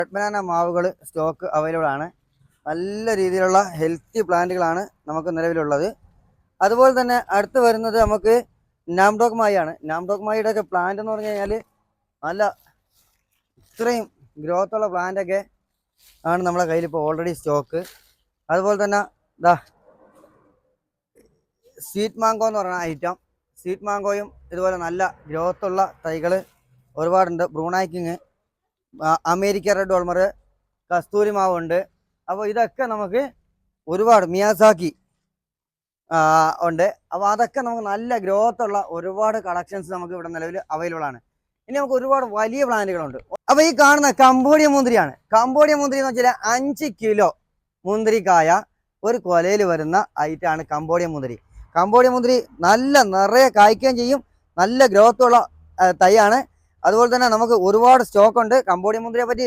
Red banana മാവുകൾ stock available ആണ്. നല്ല രീതിയിലുള്ള ഹെൽത്തി പ്ലാന്റുകളാണ് നമുക്ക് നിലവിലുള്ളത്. അതുപോലെ തന്നെ അടുത്ത് വരുന്നത് നമുക്ക് നാംഡോക് മായാണ്. നാംഡോക് മായിയുടെ ഒക്കെ പ്ലാന്റ് എന്ന് പറഞ്ഞു കഴിഞ്ഞാൽ നല്ല ഇത്രയും ഗ്രോത്തുള്ള പ്ലാന്റൊക്കെ ആണ് നമ്മളെ കയ്യിൽ ഇപ്പോൾ ഓൾറെഡി സ്റ്റോക്ക്. അതുപോലെ തന്നെ ഇതാ സ്വീറ്റ് മാംഗോ എന്ന് പറയുന്ന ഐറ്റം, സ്വീറ്റ് മാംഗോയും ഇതുപോലെ നല്ല ഗ്രോത്തുള്ള തൈകൾ ഒരുപാടുണ്ട്. ബ്രൂണൈക്കിങ്, അമേരിക്ക റെഡ് ഓൾമർ, കസ്തൂരി മാവുണ്ട്. അപ്പോൾ ഇതൊക്കെ നമുക്ക് ഒരുപാട് മിയാസാക്കി ഉണ്ട്. അപ്പോൾ അതൊക്കെ നമുക്ക് നല്ല ഗ്രോത്തുള്ള ഒരുപാട് കളക്ഷൻസ് നമുക്ക് ഇവിടെ നിലവിൽ അവൈലബിൾ ആണ്. ഇനി നമുക്ക് ഒരുപാട് വലിയ പ്ലാന്റുകളുണ്ട്. അപ്പോൾ ഈ കാണുന്ന കംബോഡിയ മുന്തിരിയാണ്. കംബോഡിയ മുന്തിരി എന്ന് വെച്ചാൽ 5 കിലോ മുന്തിരിക്കായ ഒരു കൊലയിൽ വരുന്ന ഐറ്റമാണ് കംബോഡിയ മുന്തിരി. കംബോഡിയ മുന്തിരി നല്ല നിറയെ കായ്ക്കുകയും ചെയ്യും. നല്ല ഗ്രോത്തുള്ള തൈയാണ്. അതുപോലെ തന്നെ നമുക്ക് ഒരുപാട് സ്റ്റോക്ക് ഉണ്ട്. കംബോഡിയ മുന്തിരിയെ പറ്റി